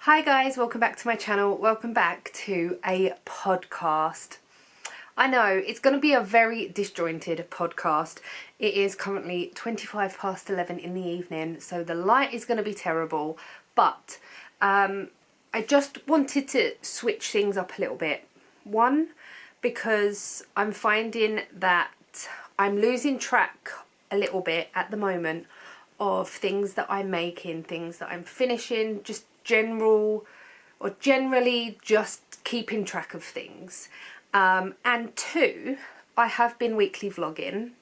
Hi guys, welcome back to my channel. Welcome back to a podcast. I know it's going to be a very disjointed podcast. It is currently 25 past 11 in the evening, so the light is going to be terrible, but I just wanted to switch things up a little bit. One, because I'm finding that I'm losing track a little bit at the moment of things that I'm making, things that I'm finishing, just generally just keeping track of things. And two, I have been weekly vlogging.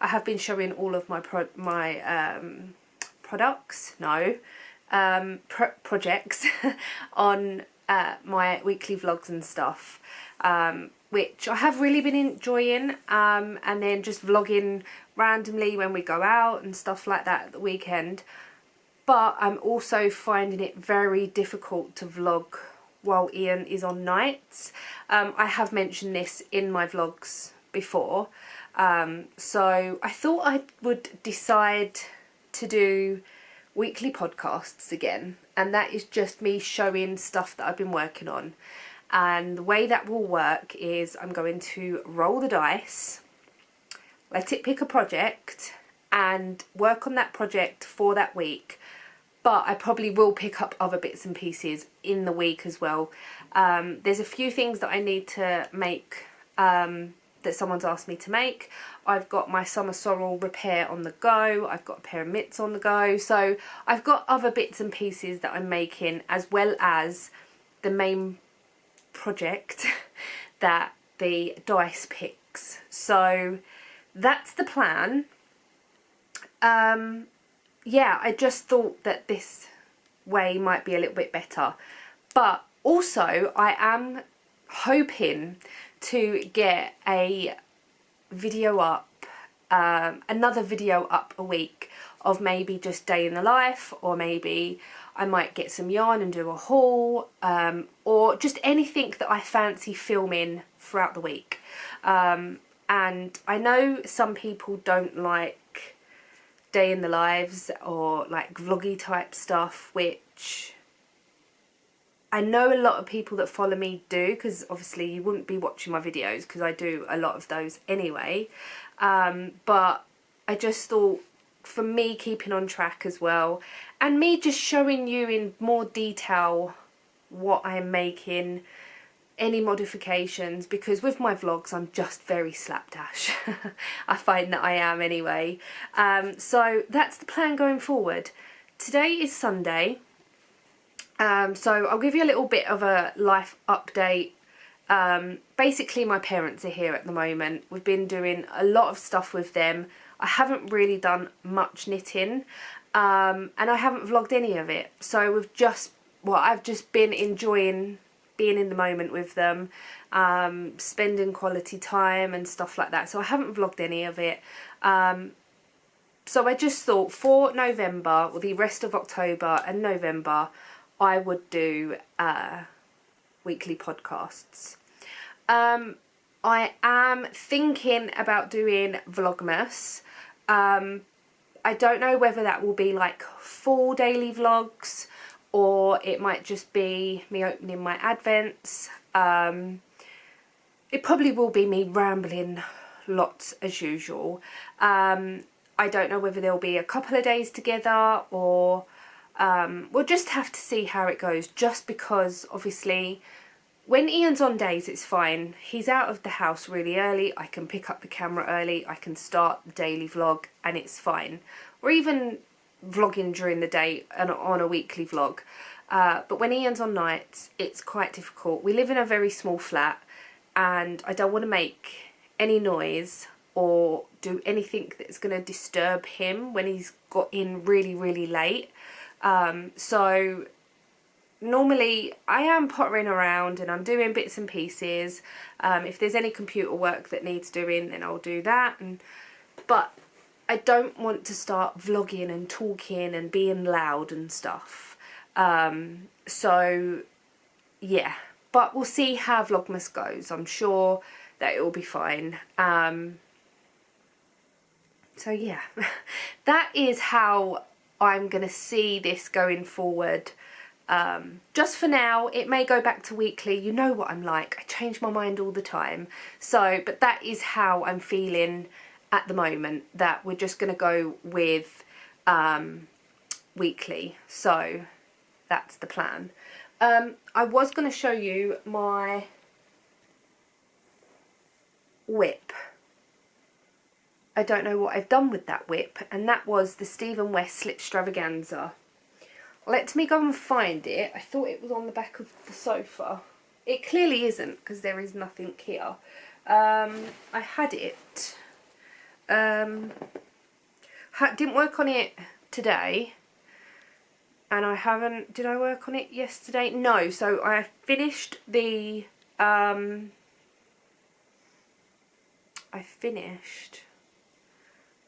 I have been showing all of my projects on my weekly vlogs and stuff, which I have really been enjoying, and then just vlogging randomly when we go out and stuff like that at the weekend. But I'm also finding it very difficult to vlog while Ian is on nights. I have mentioned this in my vlogs before, so I thought I would decide to do weekly podcasts again, and that is just me showing stuff that I've been working on. And the way that will work is I'm going to roll the dice, let it pick a project and work on that project for that week. But I probably will pick up other bits and pieces in the week as well. There's a few things that I need to make, that someone's asked me to make. I've got my summer Sorrell repair on the go. I've got a pair of mitts on the go. So I've got other bits and pieces that I'm making, as well as the main project that the dice picks. So that's the plan. Yeah, I just thought that this way might be a little bit better. But also, I am hoping to get a video up, another video up a week of maybe just day in the life, or maybe I might get some yarn and do a haul, or just anything that I fancy filming throughout the week. And I know some people don't like day in the lives or like vloggy type stuff, which I know a lot of people that follow me do, because obviously you wouldn't be watching my videos because I do a lot of those anyway. But I just thought, for me keeping on track as well, and me just showing you in more detail what I'm making, any modifications, because with my vlogs I'm just very slapdash. I find that I am anyway. So that's the plan going forward. Today is Sunday, so I'll give you a little bit of a life update. Basically my parents are here at the moment. We've been doing a lot of stuff with them. I haven't really done much knitting, and I haven't vlogged any of it, so I've just been enjoying being in the moment with them, spending quality time and stuff like that. So I haven't vlogged any of it. So I just thought for November, or the rest of October and November, I would do weekly podcasts. I am thinking about doing Vlogmas. I don't know whether that will be like full daily vlogs, or it might just be me opening my advents. It probably will be me rambling lots as usual. I don't know whether there'll be a couple of days together, or we'll just have to see how it goes, just because obviously when Ian's on days it's fine. He's out of the house really early, I can pick up the camera early, I can start the daily vlog and it's fine. Or even vlogging during the day and on a weekly vlog. But when Ian's on nights, it's quite difficult. We live in a very small flat and I don't want to make any noise or do anything that's going to disturb him when he's got in really, really late. So normally I am pottering around and I'm doing bits and pieces. If there's any computer work that needs doing, then I'll do that. But I don't want to start vlogging and talking and being loud and stuff. So yeah, but we'll see how Vlogmas goes. I'm sure that it will be fine. So yeah, that is how I'm going to see this going forward. just for now. It may go back to weekly. You know what I'm like, I change my mind all the time. So, but that is how I'm feeling at the moment, that we're just going to go with weekly. So that's the plan. I was going to show you my whip. I don't know what I've done with that whip, and that was the Stephen West Slipstravaganza. Let me go and find it. I thought it was on the back of the sofa. It clearly isn't, because there is nothing here. I had it. Didn't work on it today. And I haven't... Did I work on it yesterday? No. So I finished the... I finished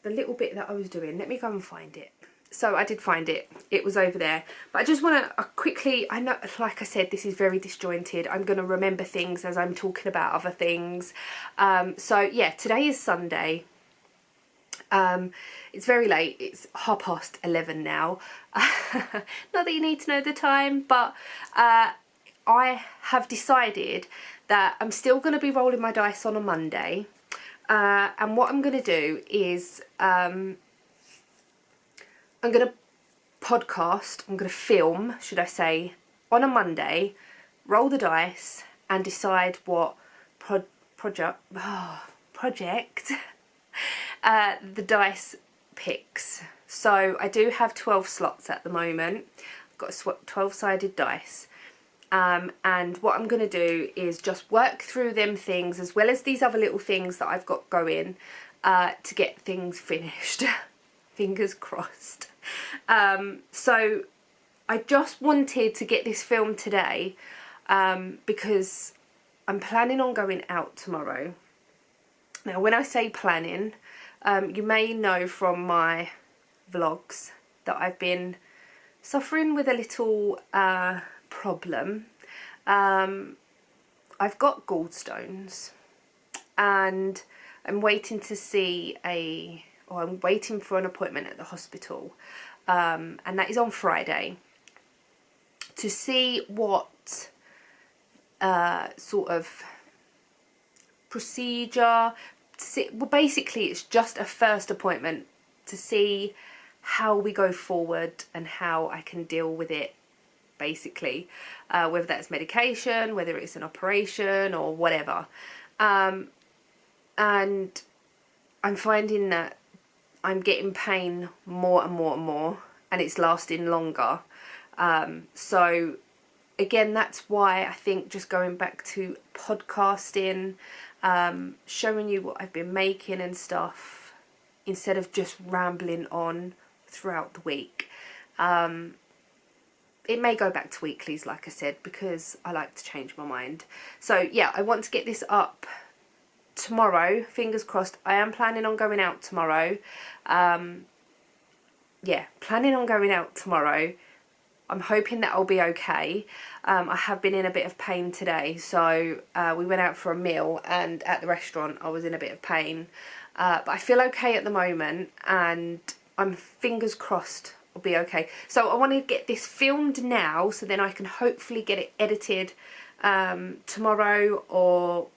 the little bit that I was doing. Let me go and find it. So I did find it. It was over there. But I just want to quickly... I know, like I said, this is very disjointed. I'm going to remember things as I'm talking about other things. So yeah, today is Sunday. It's very late. It's 11:30 now. Not that you need to know the time, but I have decided that I'm still going to be rolling my dice on a Monday. And what I'm going to do is I'm going to podcast, I'm going to film, should I say, on a Monday, roll the dice and decide what project the dice picks. So I do have 12 slots at the moment. I've got a 12-sided dice. And what I'm going to do is just work through them things, as well as these other little things that I've got going, to get things finished. Fingers crossed. So I just wanted to get this filmed today, because I'm planning on going out tomorrow. Now, when I say planning, you may know from my vlogs that I've been suffering with a little problem. I've got gallstones, and I'm waiting to see I'm waiting for an appointment at the hospital, and that is on Friday, to see what sort of procedure. Well, basically it's just a first appointment to see how we go forward and how I can deal with it, basically, whether that's medication, whether it's an operation or whatever. And I'm finding that I'm getting pain more and more and more, and it's lasting longer. So again, that's why I think just going back to podcasting, showing you what I've been making and stuff, instead of just rambling on throughout the week. It may go back to weeklies, like I said, because I like to change my mind. So yeah, I want to get this up tomorrow. Fingers crossed. I am planning on going out tomorrow. Yeah, planning on going out tomorrow. I'm hoping that I'll be okay. I have been in a bit of pain today, so we went out for a meal, and at the restaurant I was in a bit of pain. But I feel okay at the moment, and I'm fingers crossed I'll be okay. So I want to get this filmed now, so then I can hopefully get it edited tomorrow or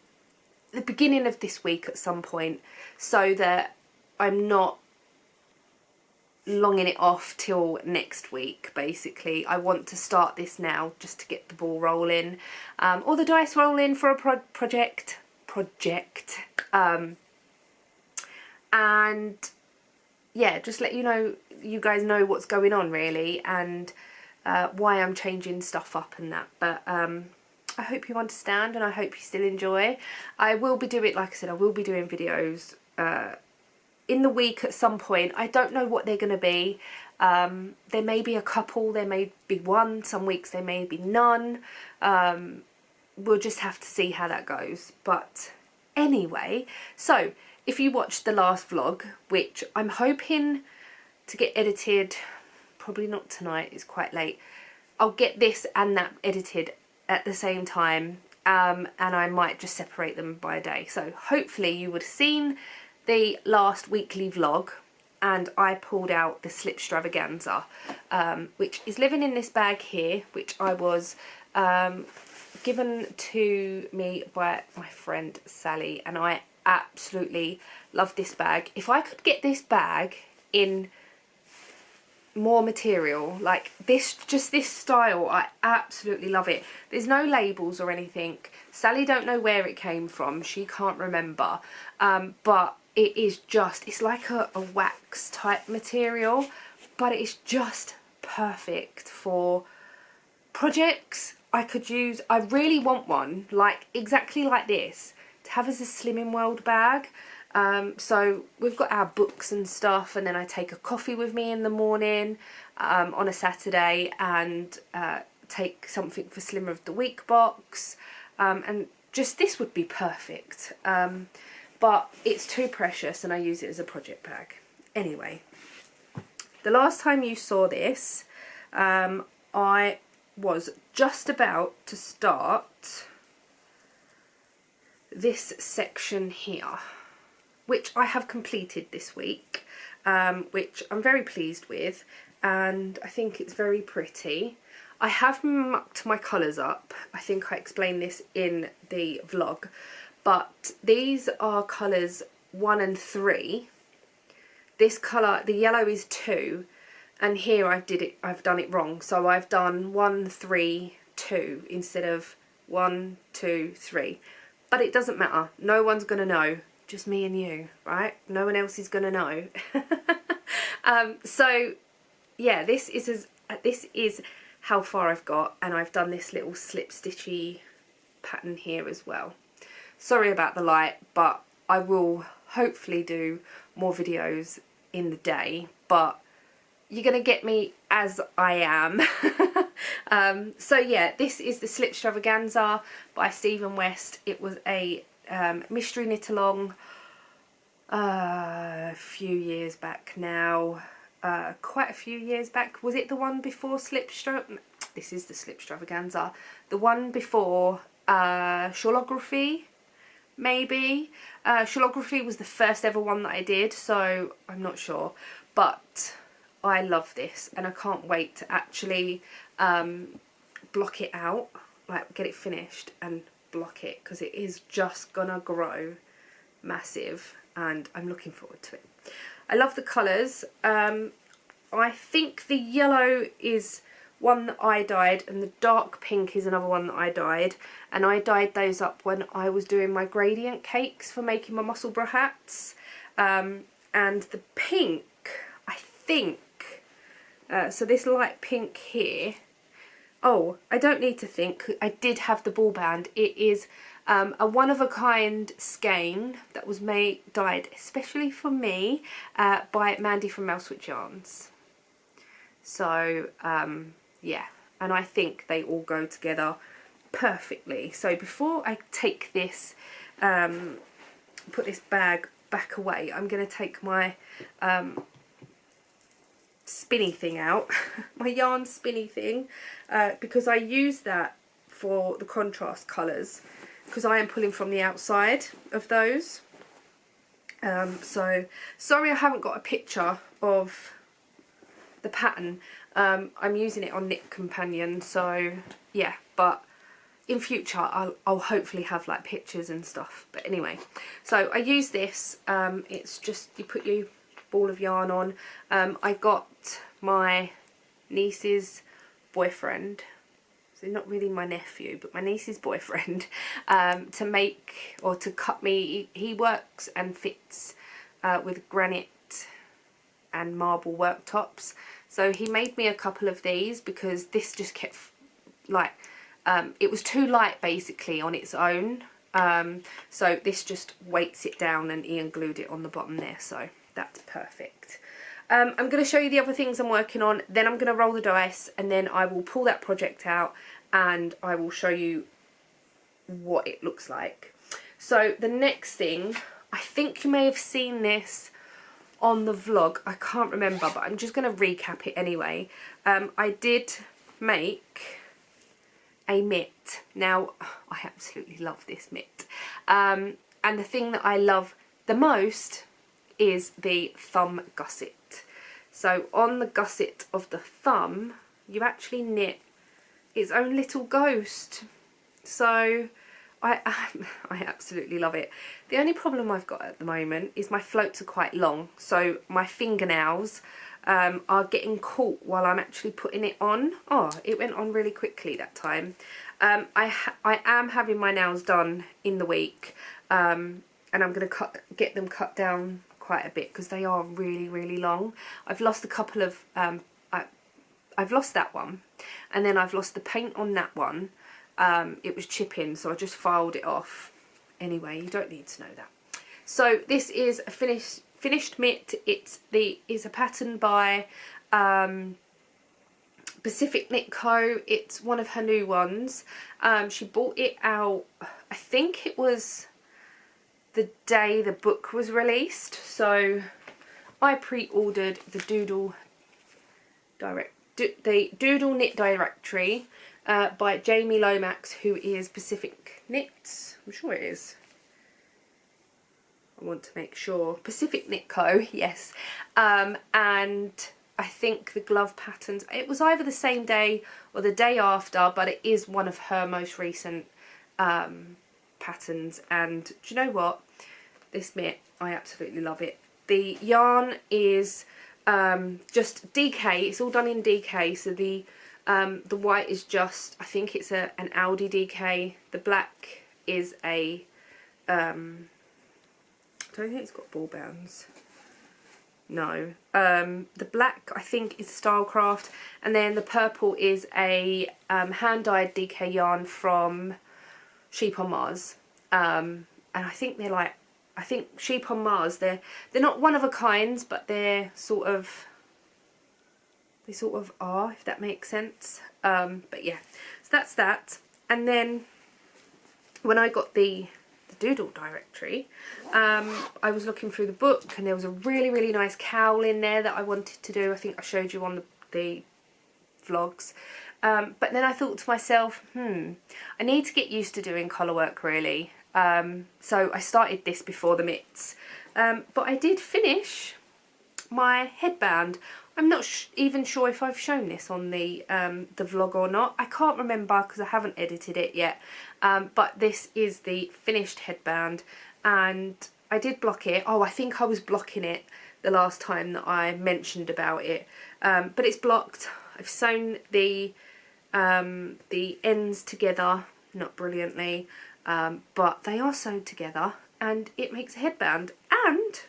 the beginning of this week at some point, so that I'm not longing it off till next week. Basically, I want to start this now just to get the ball rolling, or the dice rolling for a project. And yeah, just let you guys know what's going on, really, and why I'm changing stuff up and that. But I hope you understand, and I hope you still enjoy. I will be doing, like I said, I will be doing videos in the week at some point. I don't know what they're going to be. There may be a couple, there may be one, some weeks there may be none. We'll just have to see how that goes. But anyway, so if you watched the last vlog, which I'm hoping to get edited, probably not tonight, it's quite late. I'll get this and that edited at the same time, and I might just separate them by a day. So hopefully you would have seen the last weekly vlog. and I pulled out the Slipstravaganza, which is living in this bag here, which I was given to me by my friend Sally, and I absolutely love this bag. If I could get this bag in more material like this, just this style, I absolutely love it. There's no labels or anything. Sally don't know where it came from, she can't remember, but it is just, it's like a wax type material, but it's just perfect for projects. I could use, I really want one like exactly like this to have as a Slimming World bag. So we've got our books and stuff, and then I take a coffee with me in the morning on a Saturday, and take something for Slimmer of the Week box, and just this would be perfect, but it's too precious and I use it as a project bag. Anyway, the last time you saw this, I was just about to start this section here, which I have completed this week, which I'm very pleased with, and I think it's very pretty. I have mucked my colours up. I think I explained this in the vlog, but these are colours 1 and 3. This colour, the yellow, is 2, and here I've done it wrong. So I've done 1, 3, 2 instead of 1, 2, 3. But it doesn't matter. No one's gonna know. Just me and you, right? No one else is gonna know. So yeah, this is how far I've got, and I've done this little slip stitchy pattern here as well. Sorry about the light, but I will hopefully do more videos in the day, but you're gonna get me as I am. So yeah, this is the Slipstravaganza by Stephen West. It was a mystery knit along a few years back now, quite a few years back. Was it the one before this is the Slipstravaganza, the one before Shawlography, maybe. Shawlography was the first ever one that I did, so I'm not sure, but I love this and I can't wait to actually block it out, like get it finished and block it, because it is just gonna grow massive and I'm looking forward to it. I love the colours. I think the yellow is one that I dyed, and the dark pink is another one that I dyed, and I dyed those up when I was doing my gradient cakes for making my Musselburgh hats. And the pink, I think, so this light pink here, oh, I don't need to think, I did have the ball band. It is a one-of-a-kind skein that was dyed especially for me by Mandy from Mousewitch Yarns. So yeah, and I think they all go together perfectly. So before I take this, put this bag back away, I'm going to take my spinny thing out, my yarn spinny thing, because I use that for the contrast colours, because I am pulling from the outside of those. So sorry I haven't got a picture of the pattern. I'm using it on Knit Companion, so yeah, but in future I'll hopefully have like pictures and stuff. But anyway, so I use this, it's just, you put your ball of yarn on. I got my niece's boyfriend, so not really my nephew, but my niece's boyfriend, to make, or to cut me, he works and fits with granite and marble worktops, so he made me a couple of these because this just kept like, it was too light basically on its own, so this just weights it down, and Ian glued it on the bottom there, so that's perfect. I'm going to show you the other things I'm working on, then I'm going to roll the dice, and then I will pull that project out and I will show you what it looks like. So the next thing, I think you may have seen this on the vlog, I can't remember, but I'm just going to recap it anyway. I did make a mitt. Now, I absolutely love this mitt. And the thing that I love the most is the thumb gusset. So on the gusset of the thumb, you actually knit its own little ghost. So I absolutely love it. The only problem I've got at the moment is my floats are quite long, so my fingernails are getting caught while I'm actually putting it on. Oh, it went on really quickly that time. I am having my nails done in the week, and I'm going to get them cut down quite a bit because they are really long. I've lost a couple of I've lost that one, and then I've lost the paint on that one. It was chipping, so I just filed it off. Anyway, you don't need to know that. So this is a finished mitt. It's a pattern by Pacific Knit Co. It's one of her new ones. She bought it out, I think it was the day the book was released, so I pre-ordered the Doodle Knit Directory by Jamie Lomax, who is Pacific Knits. I'm sure it is. I want to make sure. Pacific Knit Co. Yes. And I think the glove patterns, it was either the same day or the day after, but it is one of her most recent patterns. And do you know what? This mitt, I absolutely love it. The yarn is just DK. It's all done in DK. So the white is just, I think it's an Aldi DK. The black is a I don't think it's got ball bands. No. The black, I think, is Stylecraft, and then the purple is a hand-dyed DK yarn from Sheep on Mars. And I think they're like, I think Sheep on Mars, they're not one of a kinds, but they sort of are, if that makes sense. But yeah, so that's that. And then when I got the Doodle Directory, I was looking through the book, and there was a really nice cowl in there that I wanted to do. I think I showed you on the vlogs. But then I thought to myself, I need to get used to doing colour work, really. So I started this before the mitts. But I did finish my headband. I'm not even sure if I've shown this on the vlog or not. I can't remember because I haven't edited it yet. But this is the finished headband, and I did block it. Oh, I think I was blocking it the last time that I mentioned about it. But it's blocked. I've sewn the ends together, not brilliantly, but they are sewed together, and it makes a headband, and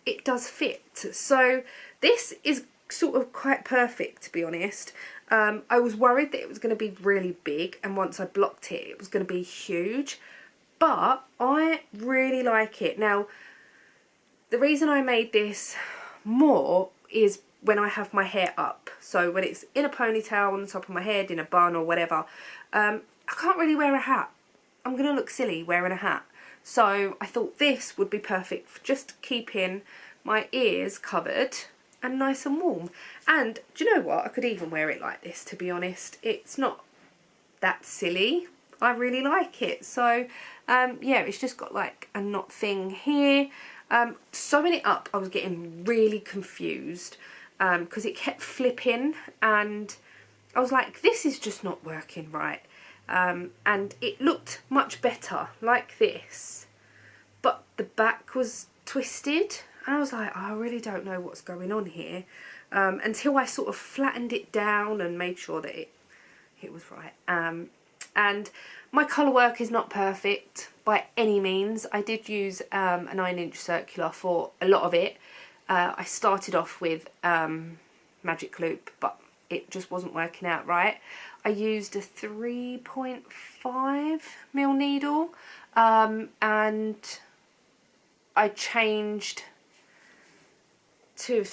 it does fit. So this is sort of quite perfect, to be honest. I was worried that it was going to be really big, and once I blocked it, it was going to be huge, but I really like it. Now, the reason I made this more is when I have my hair up. So when it's in a ponytail on the top of my head, in a bun or whatever, I can't really wear a hat. I'm going to look silly wearing a hat. So I thought this would be perfect for just keeping my ears covered and nice and warm. And do you know what? I could even wear it like this, to be honest. It's not that silly. I really like it. So yeah, it's just got like a knot thing here. Sewing it up, I was getting really confused because it kept flipping, and I was like, this is just not working right. And it looked much better like this, but the back was twisted, and I was like, I really don't know what's going on here, until I sort of flattened it down and made sure that it was right. And my colour work is not perfect by any means. I did use a 9-inch circular for a lot of it. I started off with magic loop, but it just wasn't working out right. I used a 3.5mm needle, and I changed to,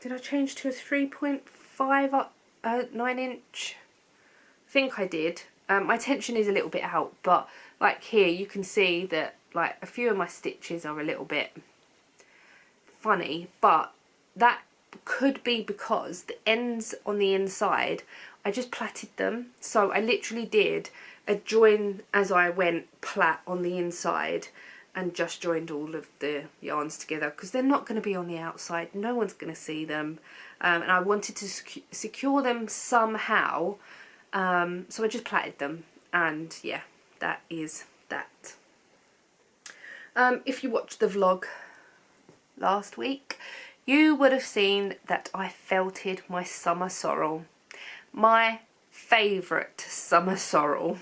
did I change to a 3.5 9-inch? I think I did. My tension is a little bit out, but like here you can see that like a few of my stitches are a little bit funny, but that could be because the ends on the inside, I just plaited them. So I literally did a join as I went plait on the inside, and just joined all of the yarns together because they're not going to be on the outside. No one's going to see them. And I wanted to secure them somehow. So I just plaited them. And yeah, that is that. If you watched the vlog last week, you would have seen that I felted my summer sorrel. My favourite summer sorrel.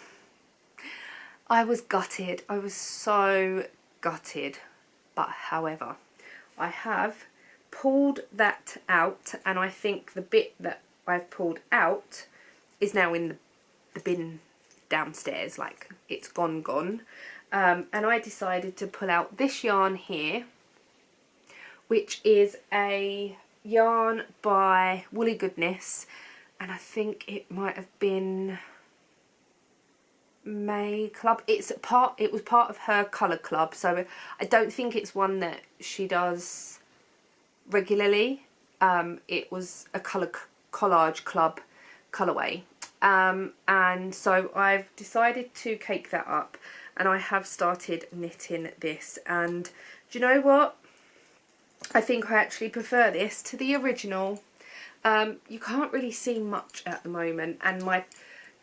I was gutted. I was so gutted. But however, I have pulled that out, and I think the bit that I've pulled out is now in the bin downstairs. Like, it's gone. And I decided to pull out this yarn here, which is a yarn by Woolly Goodness, and I think it might have been May Club. It was part of her colour club, so I don't think it's one that she does regularly. It was a collage club colourway, and so I've decided to cake that up, and I have started knitting this. And do you know what? I think I actually prefer this to the original. You can't really see much at the moment, and my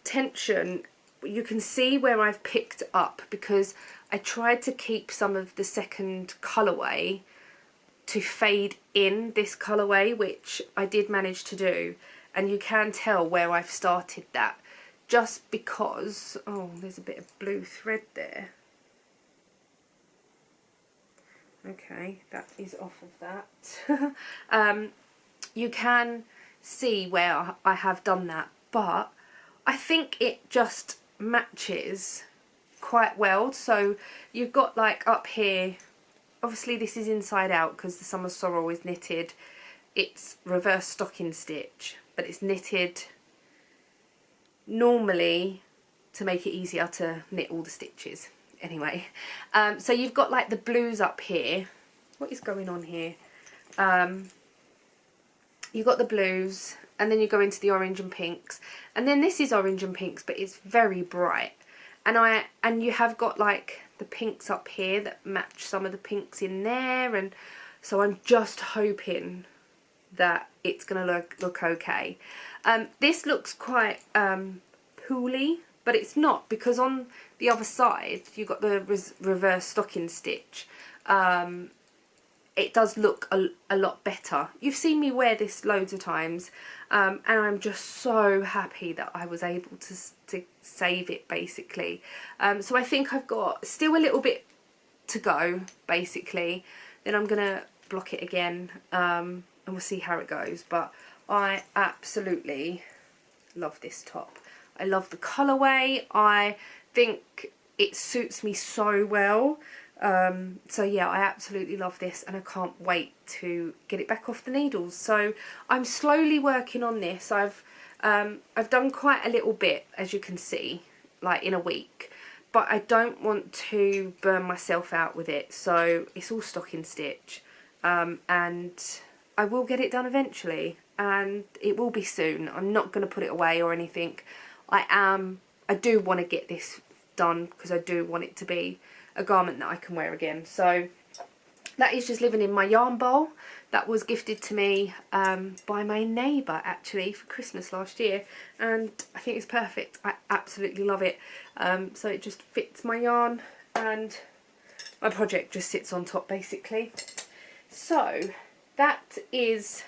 tension, you can see where I've picked up, because I tried to keep some of the second colourway to fade in this colourway, which I did manage to do, and you can tell where I've started that, just because, oh, there's a bit of blue thread there. Okay, that is off of that. You can see where I have done that, but I think it just matches quite well. So you've got, like, up here, obviously this is inside out because the summer sorrel is knitted. It's reverse stocking stitch, but it's knitted normally to make it easier to knit all the stitches. Anyway, so you've got, like, the blues up here. What is going on here? You've got the blues, and then you go into the orange and pinks, and then this is orange and pinks, but it's very bright. And you have got, like, the pinks up here that match some of the pinks in there, and so I'm just hoping that it's going to look okay. This looks quite pooly, but it's not, because on the other side you've got the reverse stocking stitch. It does look a lot better. You've seen me wear this loads of times, and I'm just so happy that I was able to save it, basically. So I think I've got still a little bit to go, basically. Then I'm going to block it again, and we'll see how it goes. But I absolutely love this top. I love the colourway. I think it suits me so well. So yeah, I absolutely love this, and I can't wait to get it back off the needles. So I'm slowly working on this. I've done quite a little bit, as you can see, like in a week, but I don't want to burn myself out with it. So it's all stocking stitch, and I will get it done eventually, and it will be soon. I'm not going to put it away or anything. I do want to get this done because I do want it to be a garment that I can wear again. So that is just living in my yarn bowl that was gifted to me by my neighbour, actually, for Christmas last year, and I think it's perfect. I absolutely love it. So it just fits my yarn, and my project just sits on top, basically. So that is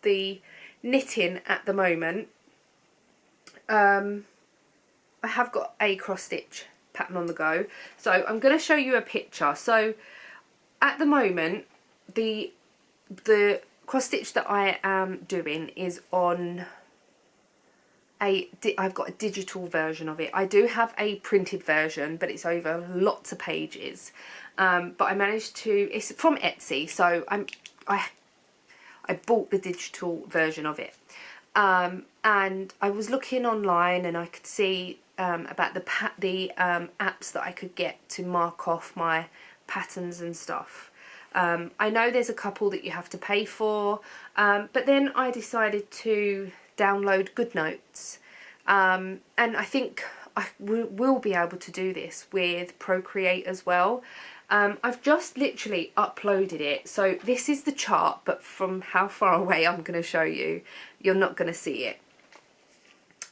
the knitting at the moment. I have got a cross stitch pattern on the go, so I'm going to show you a picture. So at the moment, the cross stitch that I am doing is on I've got a digital version of it. I do have a printed version, but it's over lots of pages. But I managed to, it's from Etsy, so I bought the digital version of it. And I was looking online, and I could see about the apps that I could get to mark off my patterns and stuff. I know there's a couple that you have to pay for, but then I decided to download GoodNotes, and I think I will be able to do this with Procreate as well. I've just literally uploaded it. So this is the chart, but from how far away I'm going to show you, you're not going to see it.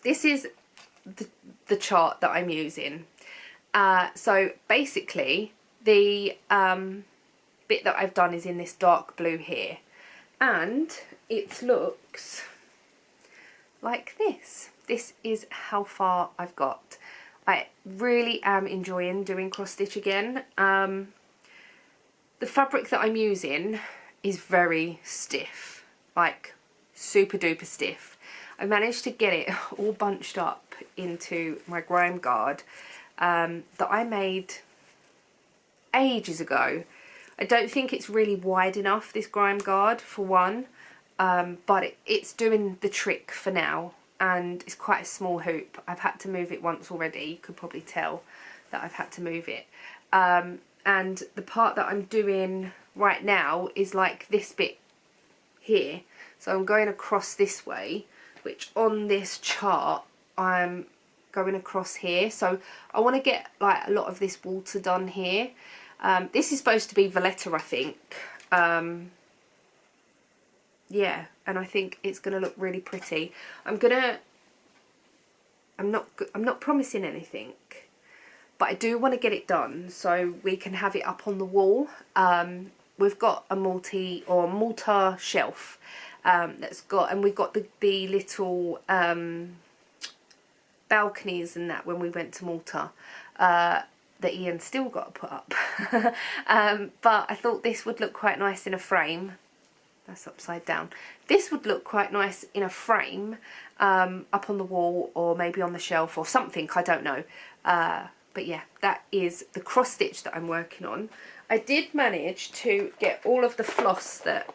This is the chart that I'm using. So basically the bit that I've done is in this dark blue here, and it looks like this. This is how far I've got. I really am enjoying doing cross stitch again. The fabric that I'm using is very stiff, like super duper stiff. I managed to get it all bunched up into my grime guard that I made ages ago. I don't think it's really wide enough, this grime guard, for one, but it's doing the trick for now, and it's quite a small hoop. I've had to move it once already. You could probably tell that I've had to move it. And the part that I'm doing right now is like this bit here. So I'm going across this way, which on this chart I'm going across here. So I want to get like a lot of this water done here. This is supposed to be Valletta, I think. Yeah, and I think it's going to look really pretty. I'm not promising anything, but I do want to get it done so we can have it up on the wall. We've got a Malta shelf that's got, and we've got the little balconies and that when we went to Malta that Ian still got to put up. But I thought this would look quite nice in a frame. That's upside down. This would look quite nice in a frame up on the wall, or maybe on the shelf or something, I don't know. But yeah, that is the cross stitch that I'm working on. I did manage to get all of the floss that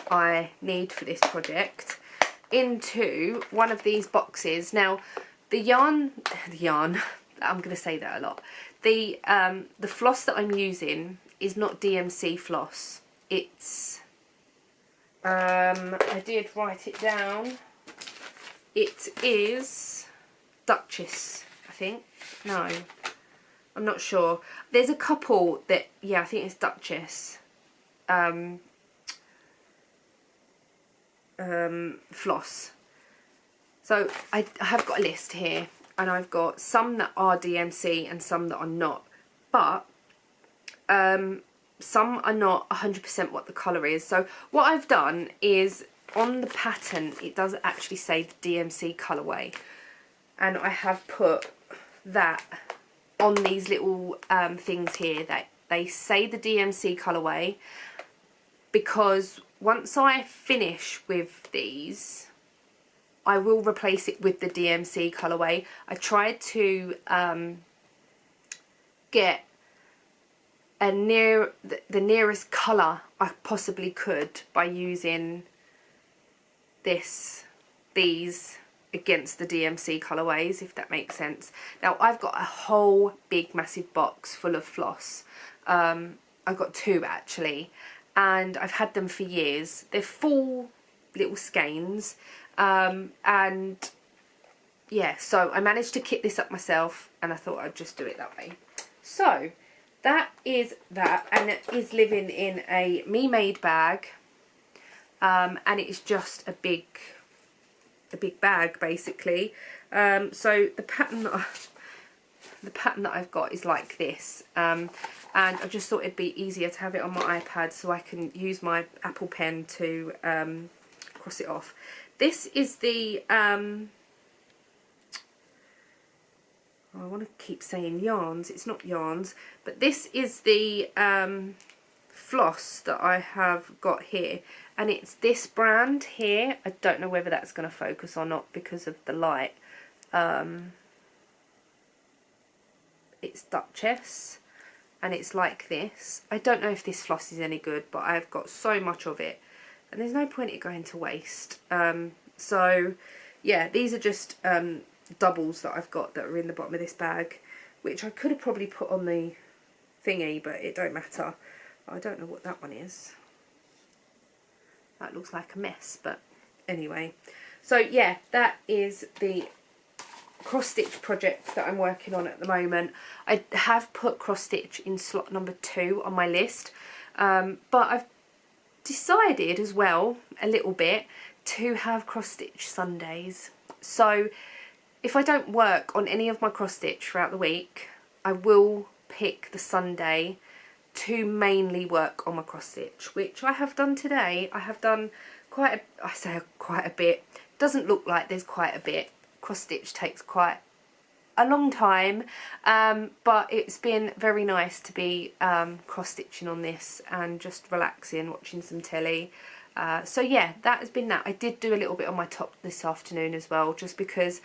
I need for this project into one of these boxes. Now the yarn, I'm going to say that a lot. The floss that I'm using is not DMC floss. It's, I did write it down. It is Duchess, I think. No, I'm not sure. There's a couple that, yeah, I think it's Duchess. Floss. So I have got a list here, and I've got some that are DMC and some that are not, but some are not 100% what the colour is. So what I've done is, on the pattern it does actually say the DMC colourway, and I have put that on these little things here that they say the DMC colourway, because once I finish with these I will replace it with the DMC colourway. I tried to get the nearest colour I possibly could by using these against the DMC colourways, if that makes sense. Now I've got a whole big massive box full of floss. I've got 2 actually, and I've had them for years. They're full little skeins, and yeah, so I managed to kit this up myself, and I thought I'd just do it that way. So that is that, and it is living in a me-made bag, and it is just a big bag basically. So the pattern that I've got is like this, and I just thought it'd be easier to have it on my iPad so I can use my Apple Pen to cross it off. This is the I want to keep saying yarns, it's not yarns, but this is the floss that I have got here, and it's this brand here. I don't know whether that's going to focus or not because of the light. It's Duchess, and it's like this. I don't know if this floss is any good, but I've got so much of it, and there's no point in it going to waste. So yeah, these are just doubles that I've got that are in the bottom of this bag, which I could have probably put on the thingy, but it don't matter. I don't know what that one is. That looks like a mess, but anyway. So yeah, that is the cross stitch project that I'm working on at the moment. I have put cross stitch in slot number 2 on my list, but I've decided as well a little bit to have cross stitch Sundays. So if I don't work on any of my cross stitch throughout the week, I will pick the Sunday to mainly work on my cross stitch, which I have done today. I have done quite a bit. Doesn't look like there's quite a bit. Cross stitch takes quite a long time, but it's been very nice to be cross stitching on this and just relaxing, watching some telly. So yeah, that has been that. I did do a little bit on my top this afternoon as well, just because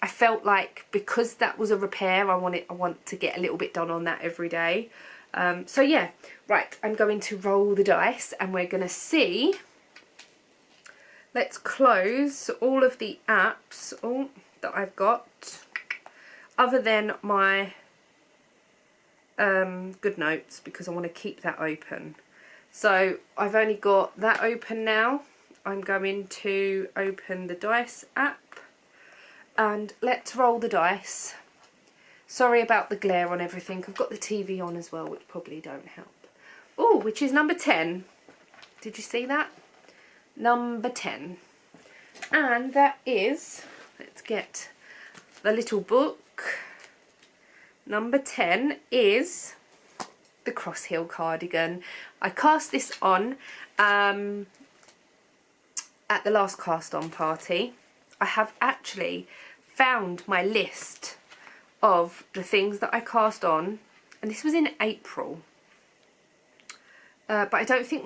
I felt like, because that was a repair, I want to get a little bit done on that every day. So yeah, right, I'm going to roll the dice and we're going to see. Let's close all of the apps that I've got, other than my Good Notes, because I want to keep that open. So I've only got that open now. I'm going to open the dice app and let's roll the dice. Sorry about the glare on everything. I've got the TV on as well, which probably don't help. Oh, which is number 10. Did you see that? Number 10. And that is, let's get the little book. Number 10 is the Crosshill cardigan. I cast this on at the last cast on party. I have actually found my list of the things that I cast on, and this was in April, but I don't think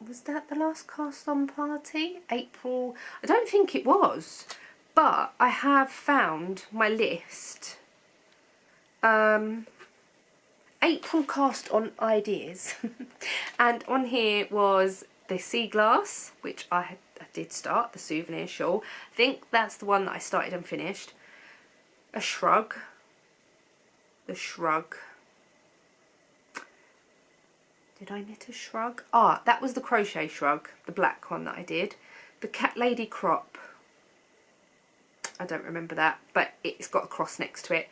was that the last cast on party? April? I don't think it was, but I have found my list. April cast on ideas and on here was the sea glass, which I did start, the souvenir shawl. I think that's the one that I started and finished. A shrug. The shrug. Did I knit a shrug? Ah, that was the crochet shrug, the black one that I did. The cat lady crop. I don't remember that, but it's got a cross next to it.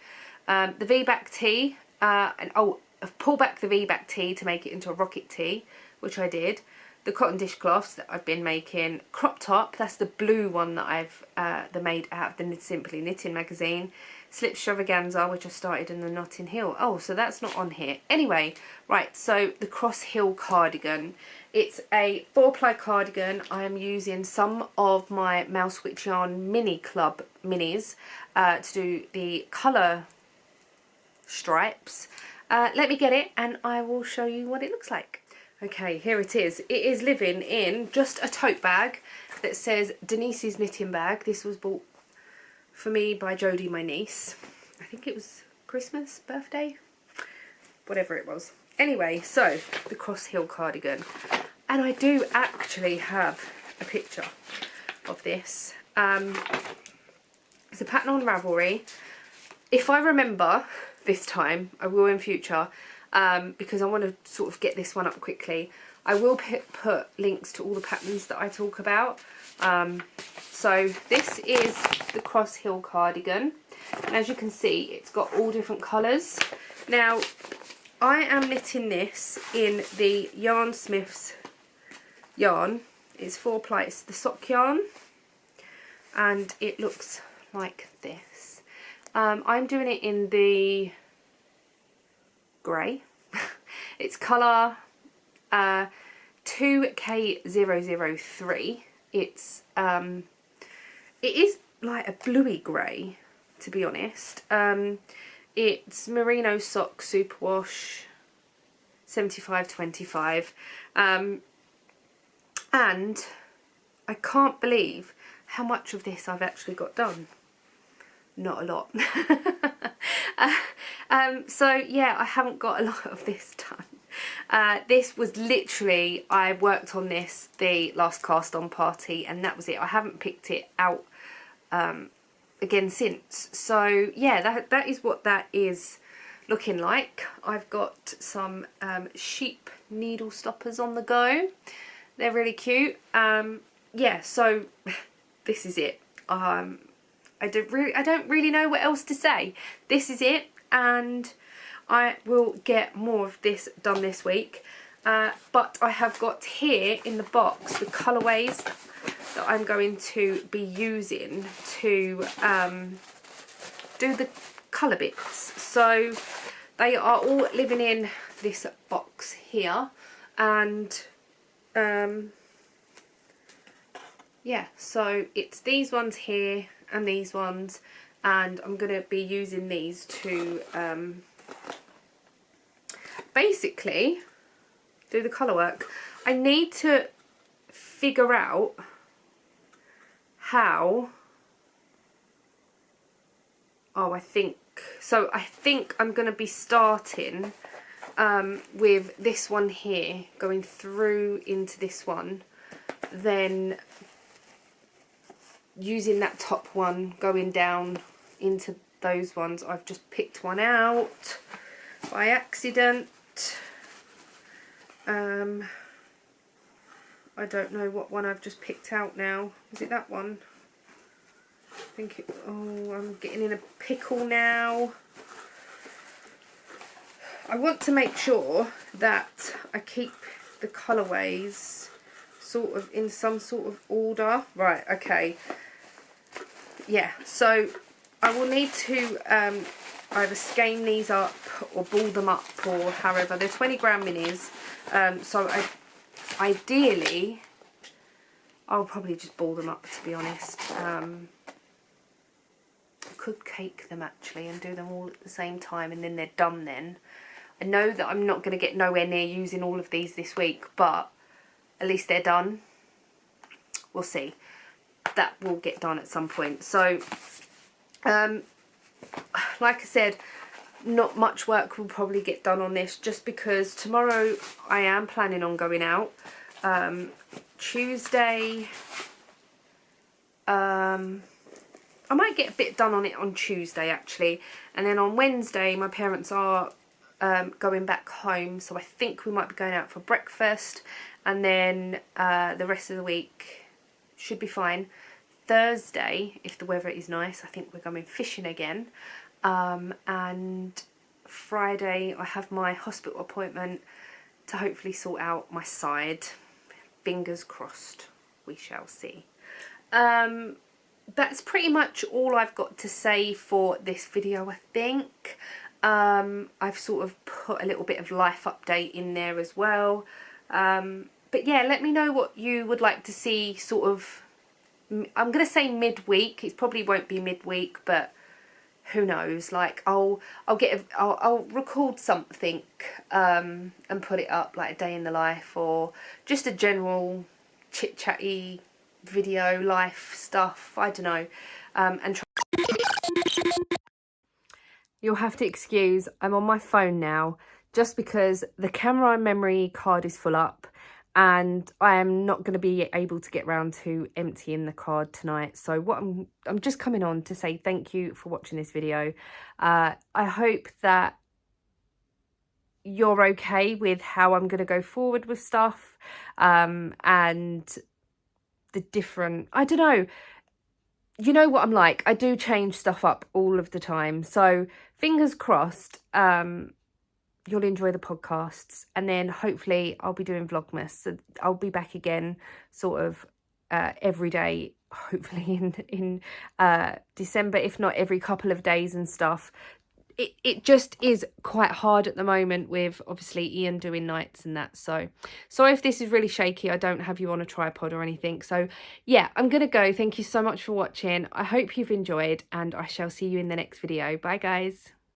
The V-back tee, and I've pulled back the V-back tee to make it into a rocket tee, which I did. The cotton dishcloths that I've been making. Crop top, that's the blue one that I've made out of the Simply Knitting magazine. Slipstravaganza, which I started in the Notting Hill. Oh, so that's not on here. Anyway, right, so the Crosshill cardigan. It's a 4-ply cardigan. I am using some of my Mouse Witch Yarn Mini Club minis to do the colour stripes. Let me get it and I will show you what it looks like. Okay, here it is. It is living in just a tote bag that says Denise's knitting bag. This was bought for me by Jodie, my niece. I think it was Christmas, birthday, whatever it was. Anyway, so the Crosshill cardigan. And I do actually have a picture of this. It's a pattern on Ravelry. If I remember this time, I will in future, because I want to sort of get this one up quickly. I will put links to all the patterns that I talk about. So this is the Crosshill cardigan, and as you can see, it's got all different colours. Now, I am knitting this in the Yarn Smith's yarn. It's 4-ply, it's the sock yarn, and it looks like this. I'm doing it in the grey. It's colour 2K003. It is like a bluey grey, to be honest. It's merino sock superwash 7525, and I can't believe how much of this I've actually got done. Not a lot. So yeah, I haven't got a lot of this done. This was literally, I worked on this the last cast on party and that was it. I haven't picked it out again since. So yeah, that is what that is looking like. I've got some sheep needle stoppers on the go. They're really cute. Yeah, so this is it. I don't really know what else to say. This is it, and I will get more of this done this week. But I have got here in the box the colourways that I'm going to be using to do the colour bits. So they are all living in this box here, and yeah, so it's these ones here and these ones, and I'm going to be using these to basically do the colour work. I need to figure out how, I think I'm going to be starting with this one here, going through into this one, then using that top one, going down into those ones. I've just picked one out by accident. I don't know what one I've just picked out now. Is it that one? I think it, oh, I'm getting in a pickle now. I want to make sure that I keep the colourways sort of in some sort of order. Right, okay. Yeah, so I will need to either skein these up or ball them up, or however. They're 20 gram minis, so ideally I'll probably just ball them up, to be honest. I could cake them actually and do them all at the same time, and then they're done then. I know that I'm not going to get nowhere near using all of these this week, but at least they're done. We'll see. That will get done at some point. So like I said, not much work will probably get done on this, just because tomorrow I am planning on going out. Tuesday, I might get a bit done on it on Tuesday actually, and then on Wednesday my parents are going back home, so I think we might be going out for breakfast, and then the rest of the week should be fine. Thursday, if the weather is nice, I think we're going fishing again, and Friday I have my hospital appointment to hopefully sort out my side. Fingers crossed, we shall see. That's pretty much all I've got to say for this video, I think. I've sort of put a little bit of life update in there as well. But yeah, let me know what you would like to see sort of, I'm going to say midweek. It probably won't be midweek, but who knows. Like I'll record something and put it up, like a day in the life, or just a general chit chatty video life stuff, I don't know, and try. You'll have to excuse, I'm on my phone now just because the camera and memory card is full up, and I am not going to be able to get round to emptying the card tonight. So what I'm just coming on to say thank you for watching this video. I hope that you're okay with how I'm going to go forward with stuff, and the different, I don't know, you know what I'm like, I do change stuff up all of the time. So fingers crossed, you'll enjoy the podcasts, and then hopefully I'll be doing Vlogmas. So I'll be back again sort of every day, hopefully in December, if not every couple of days and stuff. It just is quite hard at the moment with obviously Ian doing nights and that. So sorry if this is really shaky. I don't have you on a tripod or anything. So yeah, I'm gonna go. Thank you so much for watching. I hope you've enjoyed, and I shall see you in the next video. Bye guys.